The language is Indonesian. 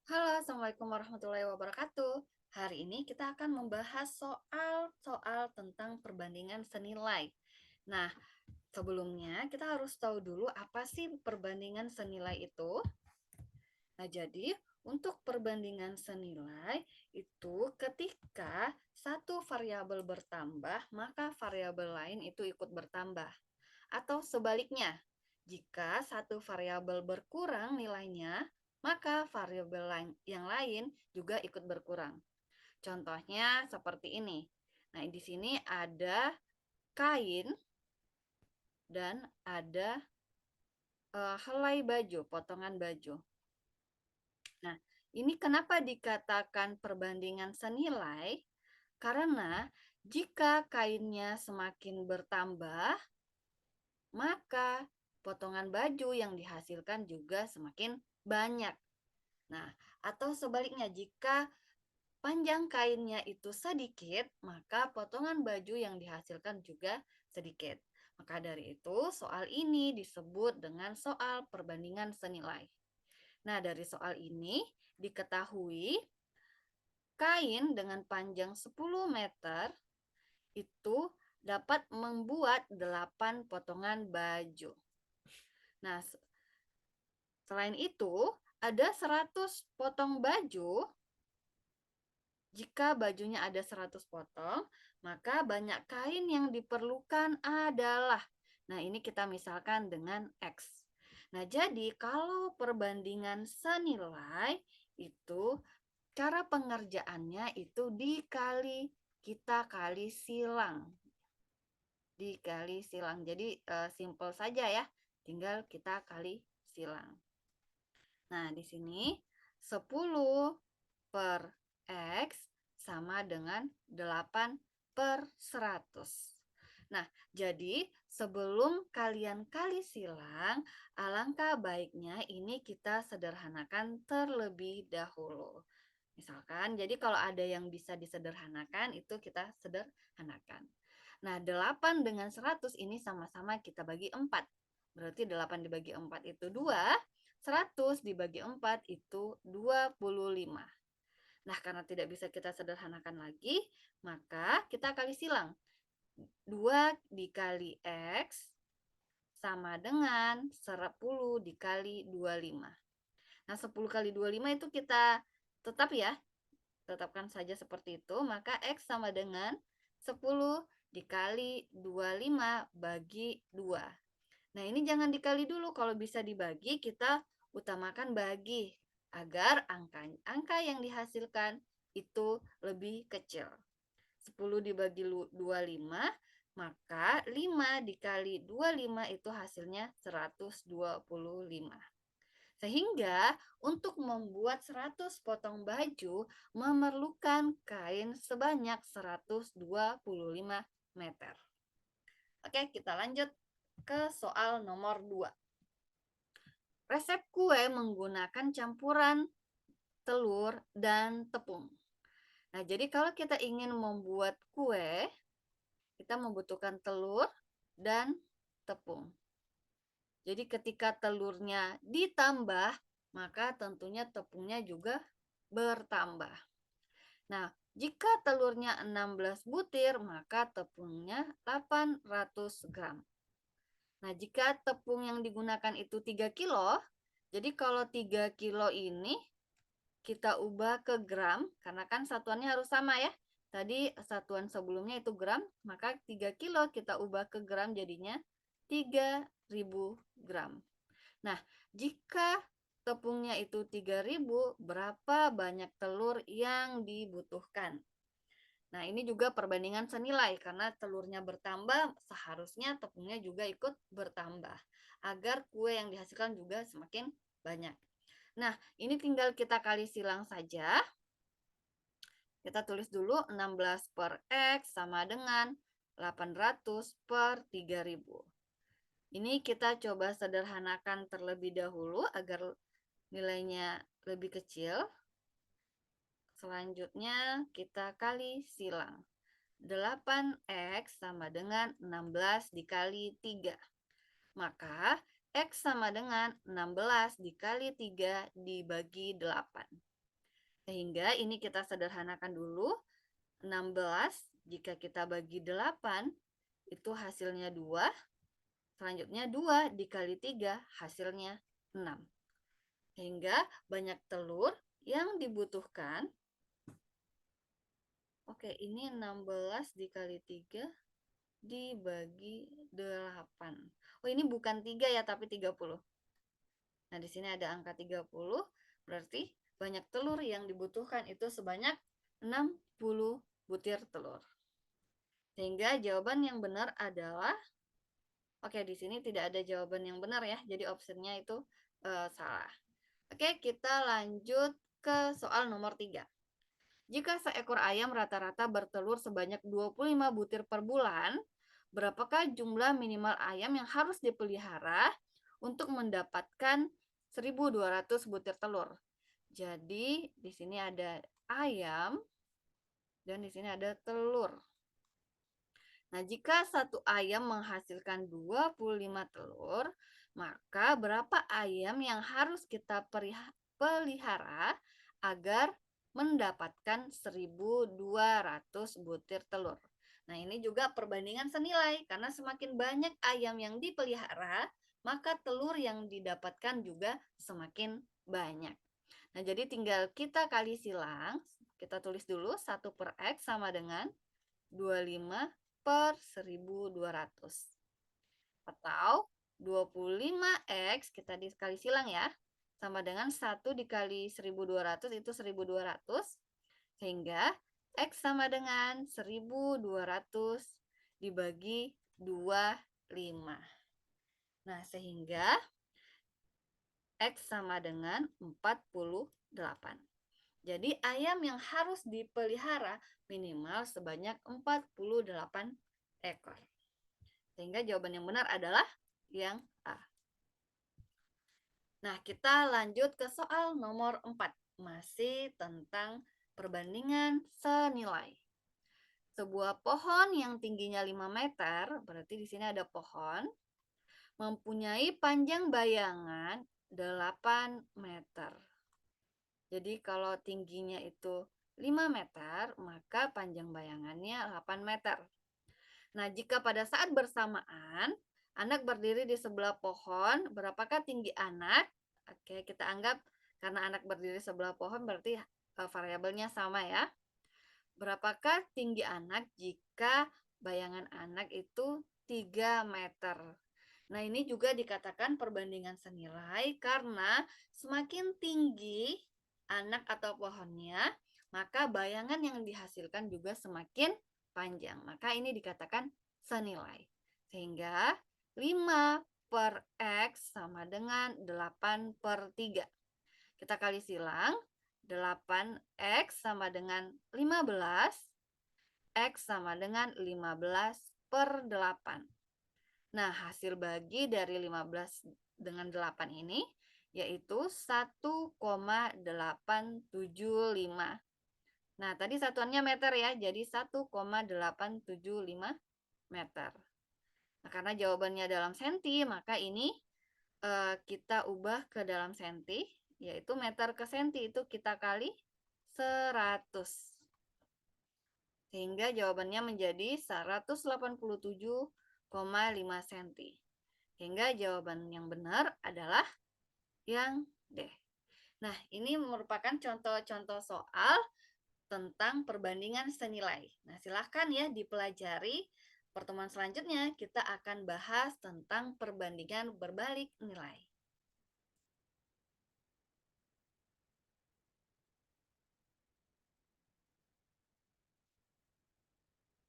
Halo, Assalamualaikum warahmatullahi wabarakatuh. Hari ini kita akan membahas soal tentang perbandingan senilai. Nah, sebelumnya kita harus tahu dulu apa sih perbandingan senilai itu. Nah, jadi untuk perbandingan senilai itu ketika satu variabel bertambah, maka variabel lain itu ikut bertambah. Atau sebaliknya, jika satu variabel berkurang nilainya, maka variabel yang lain juga ikut berkurang. Contohnya seperti ini. Nah, di sini ada kain dan ada helai baju, potongan baju. Nah, ini kenapa dikatakan perbandingan senilai? Karena jika kainnya semakin bertambah, maka potongan baju yang dihasilkan juga semakin banyak. Nah, atau sebaliknya, jika panjang kainnya itu sedikit, maka potongan baju yang dihasilkan juga sedikit. Maka dari itu, soal ini disebut dengan soal perbandingan senilai. Nah, dari soal ini diketahui kain dengan panjang 10 meter itu dapat membuat 8 potongan baju. Nah, selain itu, ada 100 potong baju. Jika bajunya ada 100 potong, maka banyak kain yang diperlukan adalah, nah ini kita misalkan dengan X. Nah, jadi kalau perbandingan senilai itu cara pengerjaannya itu kita kali silang. Dikali silang. Jadi simple saja ya. Tinggal kita kali silang. Nah, di sini 10 per X sama dengan 8 per 100. Nah, jadi sebelum kalian kali silang, alangkah baiknya ini kita sederhanakan terlebih dahulu. Misalkan, jadi kalau ada yang bisa disederhanakan, itu kita sederhanakan. Nah, 8 dengan 100 ini sama-sama kita bagi 4. Berarti 8 dibagi 4 itu 2, 100 dibagi 4 itu 25. Nah, karena tidak bisa kita sederhanakan lagi, maka kita kali silang. 2 dikali X sama dengan 10 dikali 25. Nah, 10 kali 25 itu kita tetapkan saja seperti itu, maka X sama dengan 10 dikali 25 bagi 2. Nah, ini jangan dikali dulu, kalau bisa dibagi kita utamakan bagi agar angka yang dihasilkan itu lebih kecil. 10 dibagi 25, maka 5 dikali 25 itu hasilnya 125. Sehingga untuk membuat 100 potong baju memerlukan kain sebanyak 125 meter. Oke, kita lanjut ke soal nomor 2. Resep kue menggunakan campuran telur dan tepung. Nah, jadi kalau kita ingin membuat kue, kita membutuhkan telur dan tepung. Jadi ketika telurnya ditambah, maka tentunya tepungnya juga bertambah. Nah, jika telurnya 16 butir, maka tepungnya 800 gram. Nah, jika tepung yang digunakan itu 3 kilo, jadi kalau 3 kilo ini kita ubah ke gram, karena kan satuannya harus sama ya. Tadi satuan sebelumnya itu gram, maka 3 kilo kita ubah ke gram jadinya 3000 gram. Nah, jika tepungnya itu 3000, berapa banyak telur yang dibutuhkan? Nah, ini juga perbandingan senilai karena telurnya bertambah, seharusnya tepungnya juga ikut bertambah agar kue yang dihasilkan juga semakin banyak. Nah, ini tinggal kita kali silang saja. Kita tulis dulu 16 per X sama dengan 800 per 3000. Ini kita coba sederhanakan terlebih dahulu agar nilainya lebih kecil. Selanjutnya kita kali silang. 8X sama dengan 16 dikali 3. Maka X sama dengan 16 dikali 3 dibagi 8. Sehingga ini kita sederhanakan dulu. 16 jika kita bagi 8 itu hasilnya 2. Selanjutnya 2 dikali 3 hasilnya 6. Sehingga banyak telur yang dibutuhkan. Oke, ini 16 dikali 3 dibagi 8. Oh, ini bukan 3 ya, tapi 30. Nah, di sini ada angka 30, berarti banyak telur yang dibutuhkan itu sebanyak 60 butir telur. Sehingga jawaban yang benar adalah, oke, di sini tidak ada jawaban yang benar ya, jadi opsinya itu salah. Oke, kita lanjut ke soal nomor 3. Jika seekor ayam rata-rata bertelur sebanyak 25 butir per bulan, berapakah jumlah minimal ayam yang harus dipelihara untuk mendapatkan 1.200 butir telur? Jadi, di sini ada ayam dan di sini ada telur. Nah, jika satu ayam menghasilkan 25 telur, maka berapa ayam yang harus kita pelihara agar mendapatkan 1.200 butir telur? Nah, ini juga perbandingan senilai, karena semakin banyak ayam yang dipelihara, maka telur yang didapatkan juga semakin banyak. Nah, jadi tinggal kita kali silang, kita tulis dulu 1 per X sama dengan 25 per 1.200. Atau 25X kita dikali silang ya, sama dengan 1 dikali 1.200 itu 1.200. Sehingga X sama dengan 1.200 dibagi 25. Nah, sehingga X sama dengan 48. Jadi ayam yang harus dipelihara minimal sebanyak 48 ekor. Sehingga jawaban yang benar adalah yang A. Nah, kita lanjut ke soal nomor 4. Masih tentang perbandingan senilai. Sebuah pohon yang tingginya 5 meter, berarti di sini ada pohon, mempunyai panjang bayangan 8 meter. Jadi kalau tingginya itu 5 meter, maka panjang bayangannya 8 meter. Nah, jika pada saat bersamaan, anak berdiri di sebelah pohon, berapakah tinggi anak? Oke, kita anggap karena anak berdiri sebelah pohon berarti variabelnya sama ya. Berapakah tinggi anak jika bayangan anak itu 3 meter? Nah, ini juga dikatakan perbandingan senilai karena semakin tinggi anak atau pohonnya, maka bayangan yang dihasilkan juga semakin panjang. Maka ini dikatakan senilai. Sehingga 5 per X sama dengan 8 per 3. Kita kali silang, 8X sama dengan 15, X sama dengan 15 per 8. Nah, hasil bagi dari 15 dengan 8 ini yaitu 1,875. Nah, tadi satuannya meter ya, jadi 1,875 meter. Nah, karena jawabannya dalam senti, maka ini kita ubah ke dalam senti, yaitu meter ke senti itu kita kali 100. Sehingga jawabannya menjadi 187,5 cm. Sehingga jawaban yang benar adalah yang D. Nah, ini merupakan contoh-contoh soal tentang perbandingan senilai. Nah, silahkan ya dipelajari. Pertemuan selanjutnya kita akan bahas tentang perbandingan berbalik nilai.